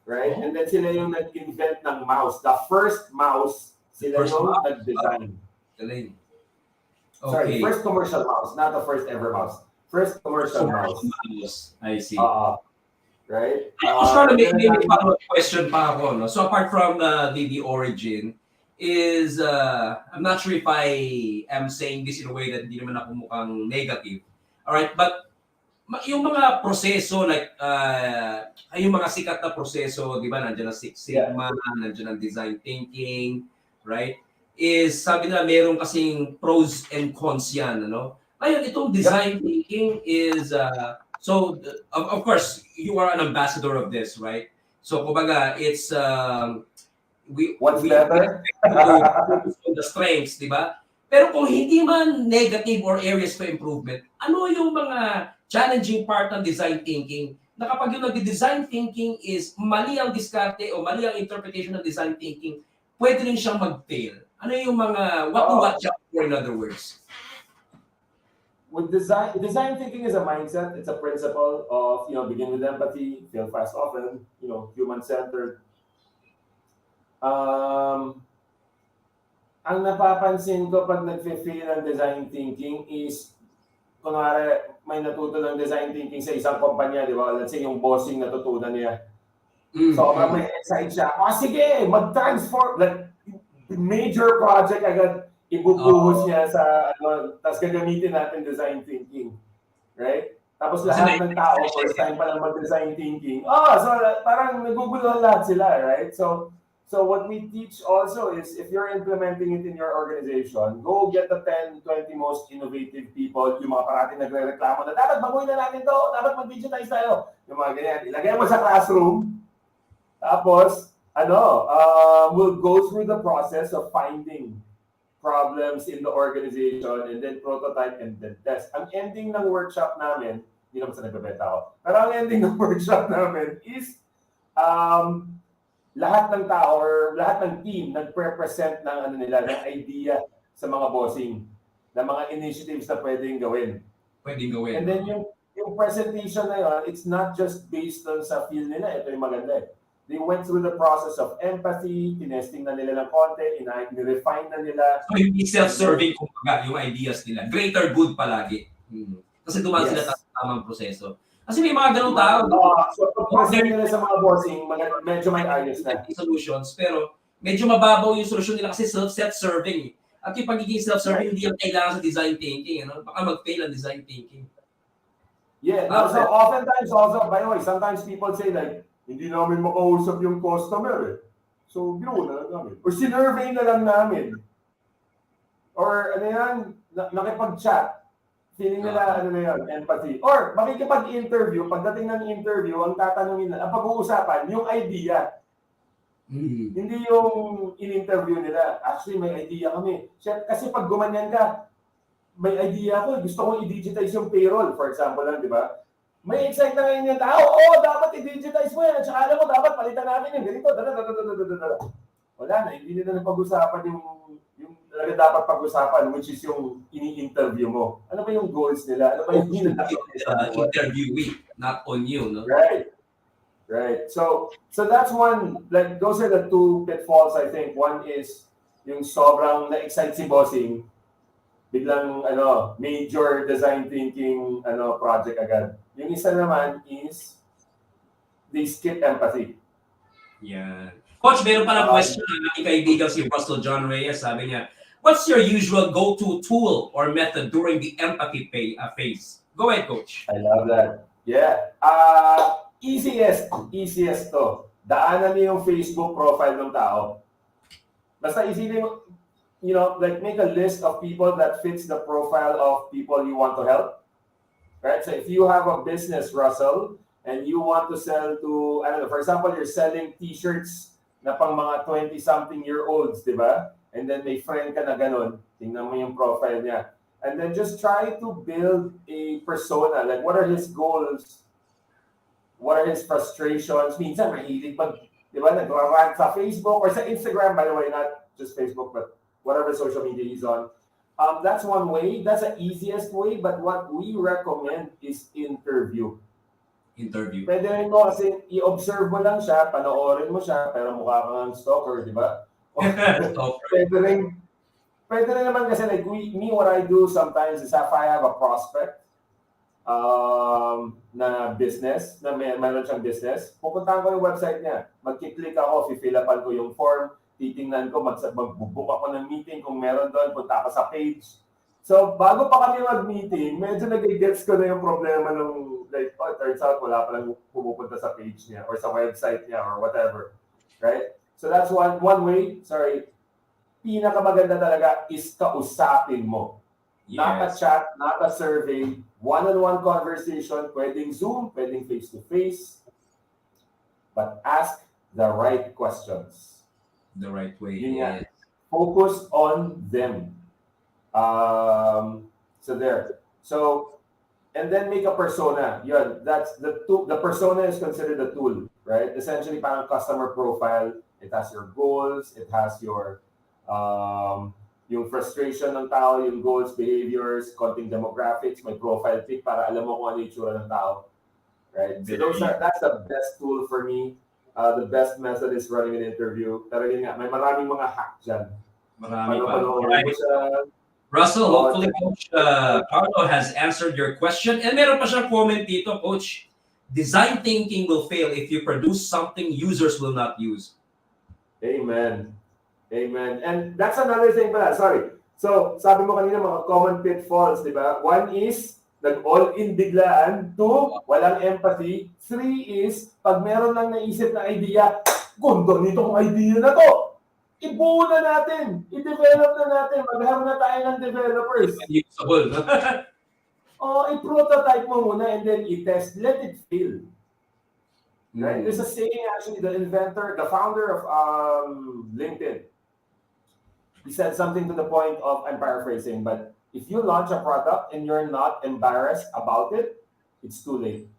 Right? And then sila yung nag-invent ng mouse. The first mouse, sila yung nag-design. Okay. Sorry, first commercial mouse, not the first ever mouse. First commercial mouse. I see. Right? I was trying to make follow-up question pa ako. No? So apart from the origin, is, I'm not sure if I am saying this in a way that hindi naman ako mukhang negative. Alright, but yung mga proseso, like, yung mga sikat na proseso, di ba, nandiyan ang Six Sigma, nandiyan ang design thinking, right? Is, sabi nila, meron kasing pros and cons yan, ano? Ngayon, itong design thinking is, of course, you are an ambassador of this, right? So, kumbaga, it's, What's better? focus on the strengths, di ba? Pero kung hindi man negative or areas for improvement, ano yung mga challenging part ng design thinking na kapag yung nag-design thinking is mali ang diskarte o mali ang interpretation ng design thinking, pwede rin siyang mag-fail. Ano yung mga, what to watch out for, in other words? With design thinking is a mindset. It's a principle of, begin with empathy, fail fast often, human-centered. Ang napapansin ko pag nag-fail ang design thinking is, kunwari, may natuto ng design thinking sa isang kumpanya, di ba? Let's say yung bossing natutunan niya. Sobrang may excite siya. Sige, mag-transform. Like, major project agad, ibubuhos niya sa, tapos gagamitin natin design thinking. Right? Tapos lahat ng tao, first time pa lang mag-design thinking. So parang naguguluhan lahat sila, right? So what we teach also is if you're implementing it in your organization, go get the 10, 20 most innovative people, yung mga parating nagre-reklamo na dapat baguhin na natin to, dapat mag-digitize tayo. Yung mga ganyan, ilagay mo sa classroom, tapos, we'll go through the process of finding problems in the organization and then prototype and then test. Ang ending ng workshop namin, hindi naman sa nagbebenta ako, pero ang ending ng workshop namin is, lahat ng tao or lahat ng team nagpre-present ng ng idea sa mga bossing, ng mga initiatives na pwedeng gawin. And then yung presentation na yun, it's not just based on sa feel nila, ito yung maganda eh. They went through the process of empathy, tinesting na nila ng konti, ni-refine na nila. So hindi self-serving kumbaga yung ideas nila. Greater good palagi. Kasi dumaan sila sa tamang proseso. Kasi may mga ganun tao. So, pag-present nila sa mga bossing, medyo may ayos na. Solutions, pero medyo mababaw yung solusyon nila kasi self-serving. At yung pagiging self-serving, hindi yung kailangan sa design thinking. Baka mag-fail ang design thinking. Yeah, so oftentimes also, by the way, sometimes people say like, hindi namin makausap yung customer eh. So, ginawa na lang namin. Or sinurvey na lang namin. Or nakipag-chat. Feeling nila, empathy. Or, makikipag-interview, pagdating ng interview, ang tatanungin na, ang pag-uusapan, yung idea. Hindi yung in-interview nila. Actually, may idea kami. Kasi pag gumanyan ka, may idea ako, gusto kong i-digitize yung payroll, for example lang, di ba? May excite na ngayon yung tao, dapat i-digitize mo yan. At saka alam mo, dapat palitan natin yung ganito. Wala na, hindi nila napag-usapan yung talaga dapat pag-usapan, which is yung ini-interview mo. Ano ba yung goals nila? Ano ba yung interviewee, not on you, no? Right. So that's one, like, those are the two pitfalls, I think. One is yung sobrang na-excite si bossing, biglang, major design thinking, project agad. Yung isa naman is, they skip empathy. Yeah. Coach, meron palang question ng ating kaibigan si Russell John Reyes. Sabi niya, what's your usual go-to tool or method during the empathy phase? Go ahead, Coach. I love that. Yeah. Easiest to. Daanan niyo yung Facebook profile ng tao. Basta isipin mo, like make a list of people that fits the profile of people you want to help. Right? So if you have a business, Russell, and you want to sell to, for example, you're selling t-shirts na pang mga 20-something-year-olds, di ba? And then may friend ka na ganun, tingnan mo yung profile niya. And then just try to build a persona. Like, what are his goals? What are his frustrations? Minsan, mahilig pag, di ba, nag-rant sa Facebook or sa Instagram, by the way, not just Facebook, but whatever social media he's on. That's one way. That's the easiest way. But what we recommend is interview. Pwede rin mo kasi i-observe mo lang siya, panoorin mo siya, pero mukha kang stalker, di ba? Pwede rin naman kasi like what I do sometimes is if I have a prospect na mayroon siyang business, pupuntahan ko yung website niya. Magkiklik ako, fill upan ko yung form, titingnan ko, mag-book ako ng meeting kung meron doon, punta ako sa page. So, bago pa kami mag-meeting, medyo nag-gets ko na yung problema ng, like, oh, turns out, wala palang pumupunta sa page niya or sa website niya or whatever. Right? So, that's one way, pinakamaganda talaga is kausapin mo. Yes. Not a chat, not a survey, one-on-one conversation, pwedeng Zoom, pwedeng face-to-face, but ask the right questions. The right way. Yun nga. Yes. Focus on them. So there. So, and then make a persona. Yun, that's the tool. The persona is considered a tool, right? Essentially, parang customer profile. It has your goals. It has your yung frustration ng tao, yung goals, behaviors, konting demographics, may profile pic para alam mo kung ano yung itsura ng tao. Right? So that's the best tool for me. The best method is running an interview. Pero yun nga, may maraming mga hack dyan. Marami pa. Right. Russell, hopefully Coach Carlo has answered your question. And meron pa siyang comment dito, Coach. Design thinking will fail if you produce something users will not use. Amen. Amen. And that's another thing pala. Sorry. So, sabi mo kanina mga common pitfalls, di ba? One is, nag-all-in biglaan. Two, walang empathy. Three is, pag meron lang naisip na idea, ganda nitong idea na to. Ibuo na natin. I-develop na natin. Maghahang na tayo ng developers. Usable. I-prototype mo muna and then i-test. Let it fail. Right? Mm. There's a saying, actually, the founder of LinkedIn, he said something to the point of, I'm paraphrasing, but if you launch a product and you're not embarrassed about it, it's too late.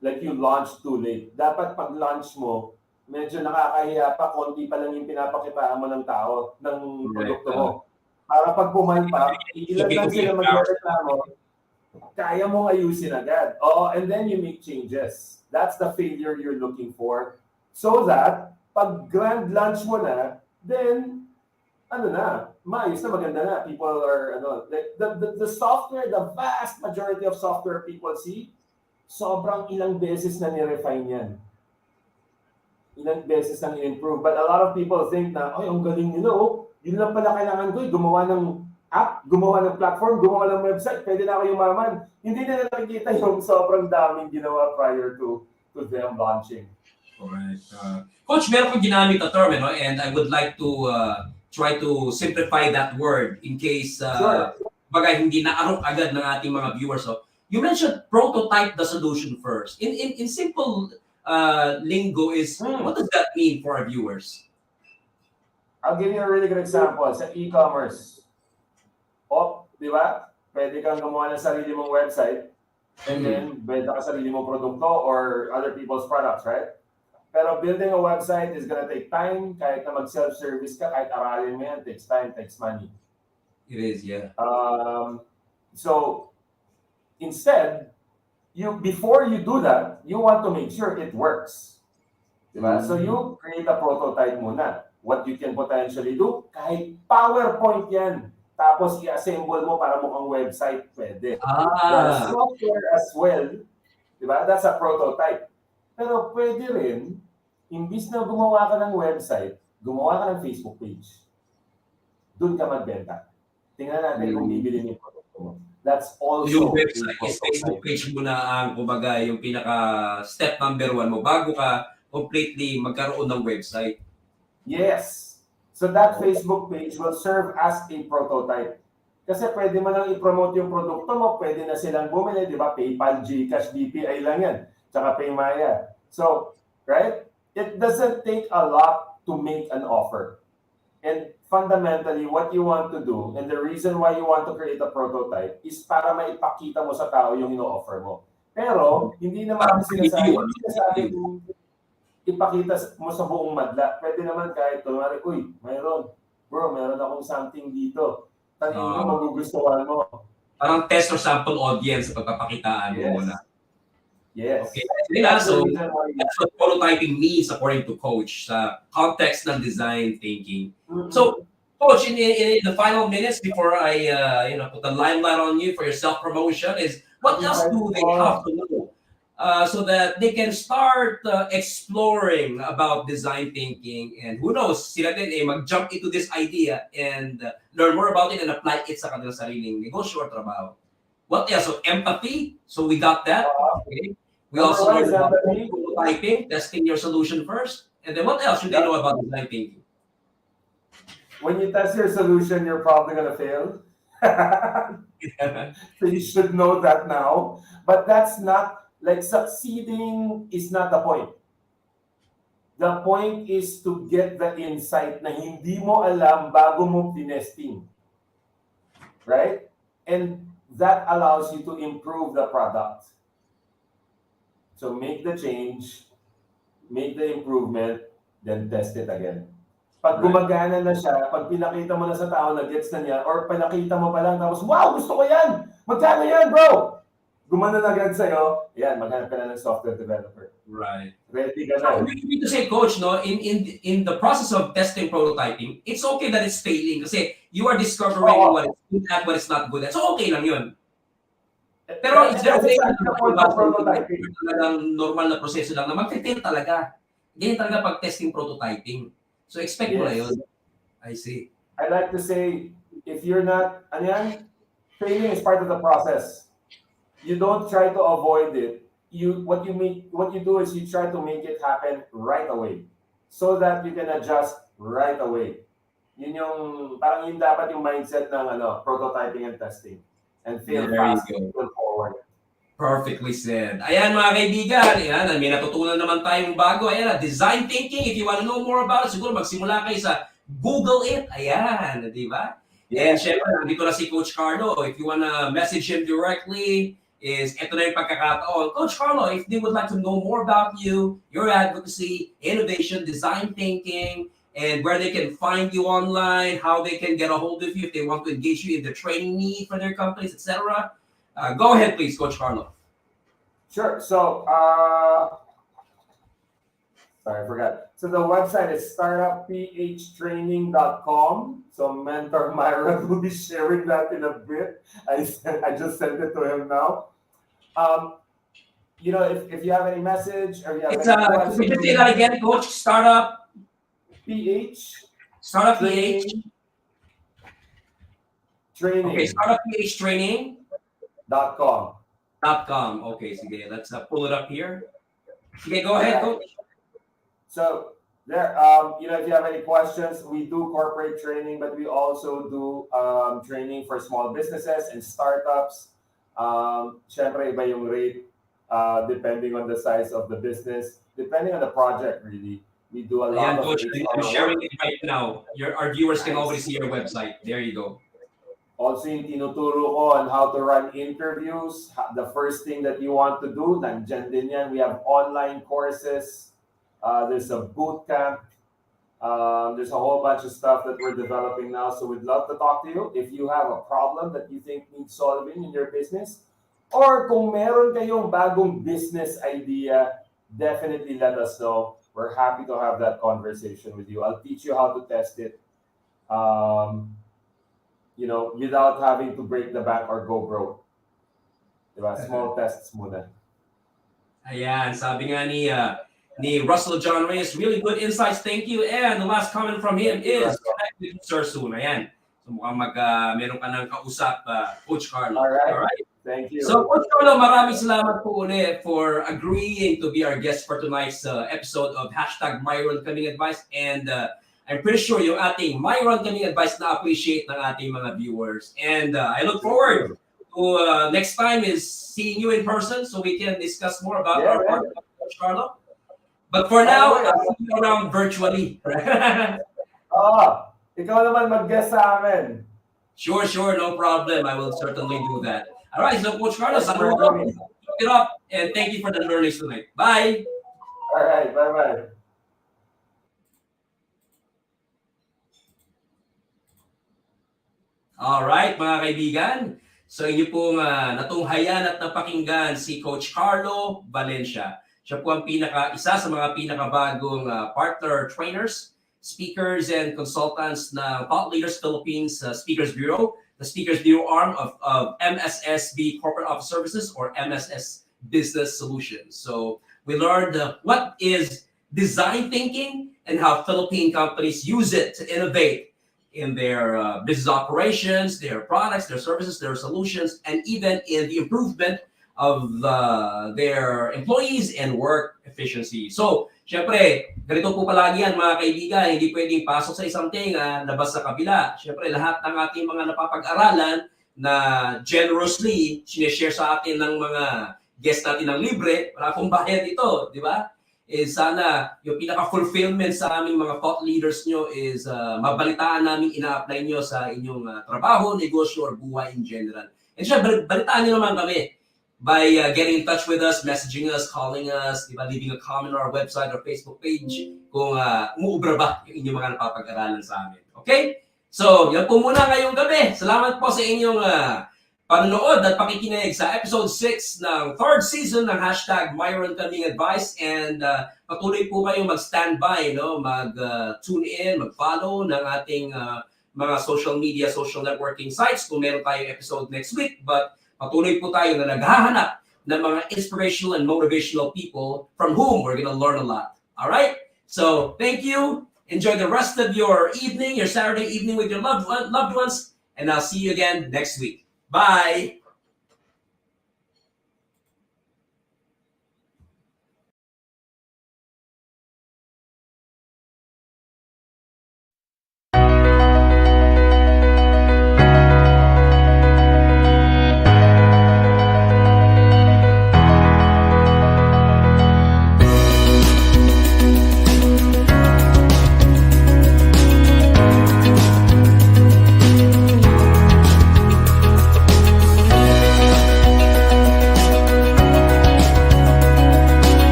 Like you launched too late. Dapat pag launch mo, medyo nakakahiya pa, konti pa lang yung pinapakitaan mo ng tao, ng produkto mo. Para pag pumalpak, ilan lang sila magreklamo, kaya mong ayusin agad. And then you make changes. That's the failure you're looking for. So that, pag grand launch mo na, then, maayos na, maganda na. People are, the software, the vast majority of software people see, sobrang ilang beses na ni-refine yan. Ilang beses nang i-improve. But a lot of people think na, ang galing nila, yun lang pala kailangan ko, gumawa ng app, gumawa ng platform, gumawa ng website, pwede na ako yumaman. Hindi na nakikita yung sobrang daming ginawa prior to them launching. Correct. Coach, meron kong ginamit na term, and I would like to try to simplify that word in case bagay hindi naarok agad ng ating mga viewers. So, you mentioned prototype the solution first. In simple lingo is, what does that mean for our viewers? I'll give you a really good example. Sa e-commerce, di ba? Pwede kang gumawa ng sarili mong website and then benta ka sarili mong produkto or other people's products, right? Pero building a website is gonna take time. Kahit na mag-self-service ka, kahit aralin mo yan, takes time, takes money. It is, yeah. So, instead, before you do that, you want to make sure it works. Diba? So you create a prototype muna. What you can potentially do, kahit PowerPoint yan. Tapos i-assemble mo para mukhang website, pwede. The software as well, diba? That's a prototype. Pero pwede rin, imbis na gumawa ka ng website, gumawa ka ng Facebook page. Doon ka magbenta. Tingnan natin kung bibili niyo yung produkto mo. That's also yung website is Facebook page mo na ang kumbaga yung pinaka step number 1 mo bago ka completely magkaroon ng website. Yes. So that Facebook page will serve as a prototype. Kasi pwede mo lang i-promote yung produkto mo, pwede na silang bumili, di ba? PayPal, GCash, BPI lang yan. Tsaka Paymaya. So, right? It doesn't take a lot to make an offer. And fundamentally, what you want to do, and the reason why you want to create a prototype, is para maipakita mo sa tao yung ino-offer mo. Pero, hindi naman sinasabi kung ipakita mo sa buong madla. Pwede naman kahit, kunwari, meron akong something dito. Tanong mo, magugustuhan mo. Parang test or sample audience sa pagpapakitaan mo muna. Yes. Okay. So, that's what prototyping means according to Coach sa context ng design thinking. So, Coach, in the final minutes before I put the limelight on you for your self-promotion is, what else do they have to know so that they can start exploring about design thinking, and who knows, sila din mag-jump into this idea and learn more about it and apply it sa kanilang sariling negosyo or trabaho. What else? So empathy. So we got that. Okay. We Number also one learned is about empathy. prototyping, testing your solution first. And then what else should they know about design thinking? When you test your solution, you're probably gonna fail. So you should know that now. But that's not, like, succeeding is not the point. The point is to get the insight na hindi mo alam bago mo tinesting. Right? And that allows you to improve the product. So make the change, make the improvement, then test it again. Pag gumagana na siya, pag pinakita mo na sa tao na gets na niya, or pinakita mo pa lang tapos, wow, gusto ko yan! Magkano yan, bro? Gumana na agad sa'yo, yan, maghanap ka na ng software developer. Right. Ready ka So na. we need to say, Coach, no, in the process of testing prototyping, it's okay that it's failing kasi you are discovering what it's good at, what it's not good at. So okay lang yun. Pero it's there way na talagang normal na proseso lang na mag-fail talaga. Ganyan talaga pag testing prototyping. So expect mo na yun. I see. I like to say, if you're not, ano yan? Failing is part of the process. You don't try to avoid it. What you do is you try to make it happen right away, so that you can adjust right away. Yun yung parang yun dapat yung mindset ng prototyping and testing, and fail fast, fail forward. Perfectly said. Ayan mga kaibigan, ayan, may natutunan naman tayong bago. Ayan, design thinking. If you want to know more about it, siguro magsimula kayo sa Google it. Ayan, di ba? And syempre, nandito na si Coach Carlo. If you want to message him directly, ito na yung pagkakataon. Coach Carlo, if they would like to know more about you, your advocacy, innovation, design thinking, and where they can find you online, how they can get a hold of you if they want to engage you in the training need for their companies, etc. Go ahead, please, Coach Carlo. Sure. So, sorry, I forgot. So the website is startupphtraining.com. So Mentor Myron will be sharing that in a bit. I just sent it to him now. If you have any message or you have any questions, could you say that again, Coach? Startup PH. Startup PH Training. Okay, Startup PH Training.com. Okay, sige, let's pull it up here. Okay, go ahead, Coach. So there, if you have any questions, we do corporate training, but we also do training for small businesses and startups. Syempre, iba yung rate depending on the size of the business, depending on the project, really. We do a lot of Coach, I'm sharing it right now. Our viewers can already see your website. There you go. Also, yung tinuturo ko on how to run interviews. The first thing that you want to do, nandyan din yan. We have online courses. There's a boot camp. There's a whole bunch of stuff that we're developing now. So we'd love to talk to you. If you have a problem that you think needs solving in your business, or kung meron kayong bagong business idea, definitely let us know. We're happy to have that conversation with you. I'll teach you how to test it. Without having to break the bank or go broke. Diba? Small tests muna. Ayan, sabi nga ni Russell John Reyes, really good insights, thank you. And the last comment from him is, connect with you, sir, soon. Ayan. So mukhang meron ka ng kausap, Coach Carlo. All right. Thank you. So, Coach Carlo, maraming salamat po ulit for agreeing to be our guest for tonight's episode of #Myron Kaming Advice. And I'm pretty sure yung ating Myron Kaming Advice na appreciate ng ating mga viewers. And I look forward to next time is seeing you in person so we can discuss more about our partner, Coach Carlo. But for now, I'll see you around virtually. Ikaw naman mag-guest sa amin. Sure, no problem. I will certainly do that. All right, so Coach Carlo, look it up, and thank you for the learnings tonight. Bye. All right, bye-bye. Alright, mga kaibigan. So inyo pong natunghayan at napakinggan si Coach Carlo Valencia. Siya po ang isa sa mga pinakabagong partner trainers, speakers, and consultants na Thought Leaders Philippines Speakers Bureau, the Speakers Bureau arm of MSSB Corporate Office Services or MSSB business solutions. So we learned what is design thinking and how Philippine companies use it to innovate in their business operations, their products, their services, their solutions, and even in the improvement of their employees and work efficiency. So, syempre, ganito po palagi yan mga kaibigan, hindi pwedeng pasok sa isang tenga, labas sa kabila. Syempre, lahat ng ating mga napapag-aralan na generously sinishare sa atin ng mga guest natin ng libre, wala pong bayad ito, di ba? Sana yung pinaka-fulfillment sa aming mga thought leaders nyo is mabalitaan namin ina-apply nyo sa inyong trabaho, negosyo, or buhay in general. And syempre, balitaan nyo naman kami by getting in touch with us, messaging us, calling us, diba, leaving a comment on our website or Facebook page kung umuubra ba yung inyong mga napapag-aralan sa amin. Okay? So, yan po muna ngayong gabi. Salamat po sa inyong panonood at pakikinig sa episode 6 ng 3rd season ng hashtag Myron Kaming Advice, and patuloy po kayong mag-standby, no? Mag-tune in, mag-follow ng ating mga social media, social networking sites kung meron tayong episode next week. But patuloy po tayo na naghahanap ng mga inspirational and motivational people from whom we're gonna learn a lot. All right? So, thank you. Enjoy the rest of your evening, your Saturday evening with your loved ones, and I'll see you again next week. Bye!